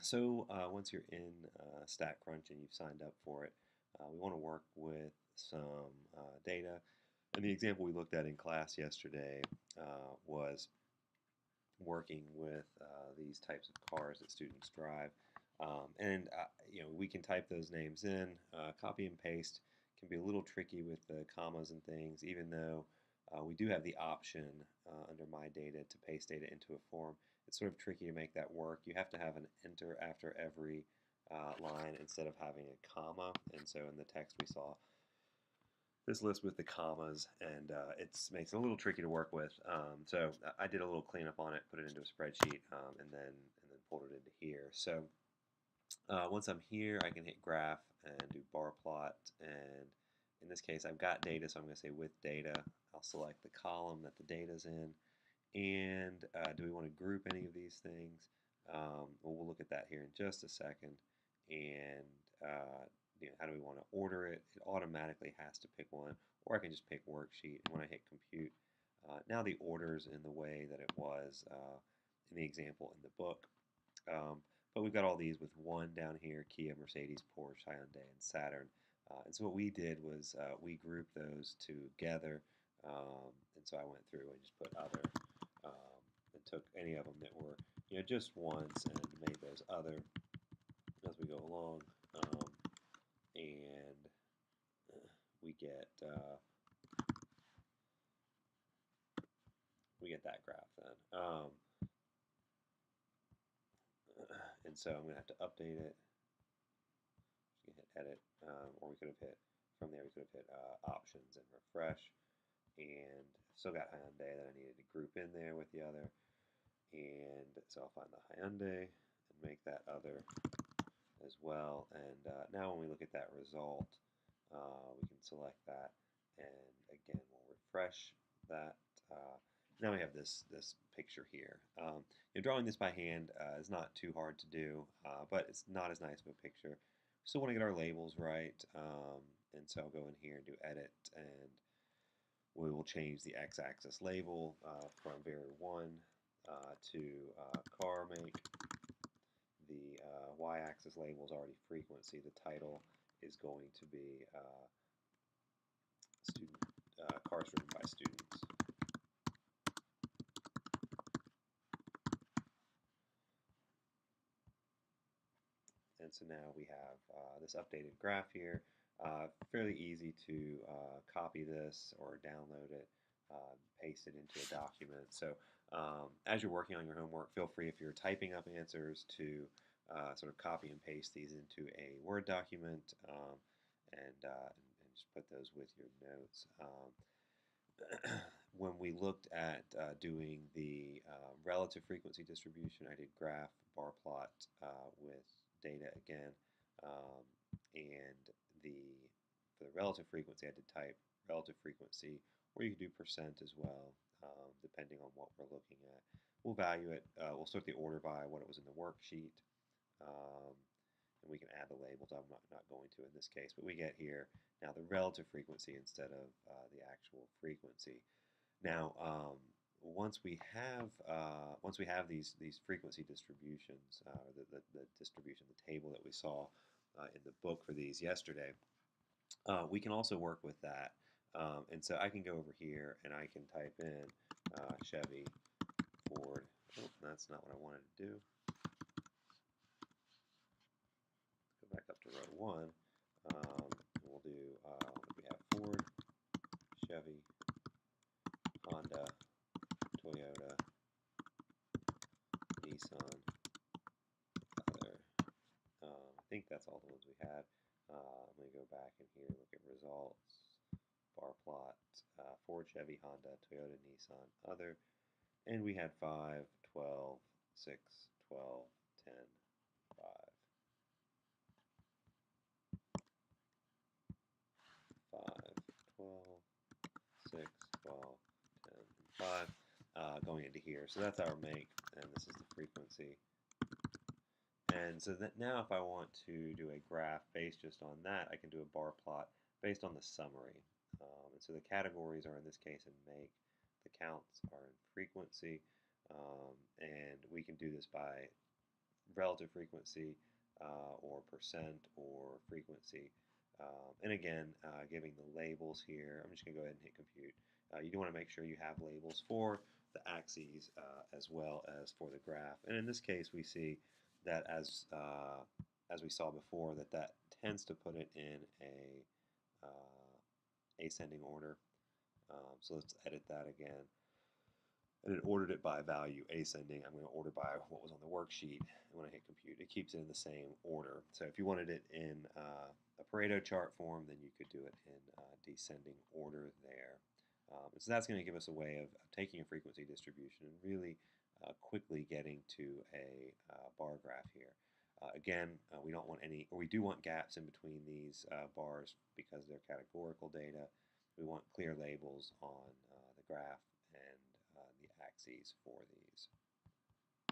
So once you're in StatCrunch and you've signed up for it, we want to work with some data. And the example we looked at in class yesterday was working with these types of cars that students drive. We can type those names in. Copy and paste can be a little tricky with the commas and things, even though we do have the option under My Data to paste data into a form. It's sort of tricky to make that work. You have to have an enter after every line instead of having a comma. And so in the text we saw this list with the commas, and it makes it a little tricky to work with. So I did a little cleanup on it, put it into a spreadsheet, and then pulled it into here. So once I'm here, I can hit graph and do bar plot. And in this case, I've got data, so I'm going to say with data. I'll select the column that the data's in. And do we want to group any of these things? Well, we'll look at that here in just a second. And how do we want to order it? It automatically has to pick one, or I can just pick worksheet. And when I hit compute, now the order's in the way that it was in the example in the book. But we've got all these with one down here: Kia, Mercedes, Porsche, Hyundai, and Saturn. And so what we did was we grouped those together. And so I went through and just put other and took any of them that were just once and made those other as we go along. And we get that graph then. And so I'm going to have to update it. You can hit edit, or we could have hit from there. We could have hit options and refresh, and still got Hyundai that I needed to group in there with the other. And so I'll find the Hyundai and make that other as well. And now when we look at that result, we can select that, and again we'll refresh that. Now we have this picture here. Drawing this by hand is not too hard to do, but it's not as nice of a picture. Still want to get our labels right, and so I'll go in here and do edit, and we will change the x-axis label from var1 to car make. The y-axis label is already frequency. The title is going to be student cars driven by students. And so now we have this updated graph here. Fairly easy to copy this or download it, paste it into a document. So as you're working on your homework, feel free, if you're typing up answers, to sort of copy and paste these into a Word document and just put those with your notes. When we looked at doing the relative frequency distribution, I did graph bar plot with data again, and for the relative frequency, I did type relative frequency, or you could do percent as well, depending on what we're looking at. We'll value it. We'll sort the order by what it was in the worksheet, and we can add the labels. I'm not going to in this case, but we get here now the relative frequency instead of the actual frequency. Now, once we have these frequency distributions, the distribution, the table that we saw in the book for these yesterday, we can also work with that. And so I can go over here and I can type in Chevy, Ford. Oh, that's not what I wanted to do. Go back up to row 1. We'll do, we have Ford, Chevy, Honda, Toyota, Nissan, other. I think that's all the ones we had. I'm going to go back in here, look at results, bar plot, Ford, Chevy, Honda, Toyota, Nissan, other. And we had 5, 12, 6, 12, 10, 5. 5, 12, 6, 12, 10, and 5 going into here. So that's our make, and this is the frequency. And so that now if I want to do a graph based just on that, I can do a bar plot based on the summary. And so the categories are in this case in make, the counts are in frequency, and we can do this by relative frequency or percent or frequency. And again, giving the labels here. I'm just going to go ahead and hit compute. You do want to make sure you have labels for the axes as well as for the graph. And in this case, we see that as we saw before, that tends to put it in a ascending order. So let's edit that again. And it ordered it by value ascending. I'm going to order by what was on the worksheet. And when I hit compute, it keeps it in the same order. So if you wanted it in a Pareto chart form, then you could do it in descending order there. And so that's going to give us a way of taking a frequency distribution and really quickly getting to a bar graph here. Again, we don't want any, or we do want gaps in between these bars because they're categorical data. We want clear labels on the graph and the axes for these.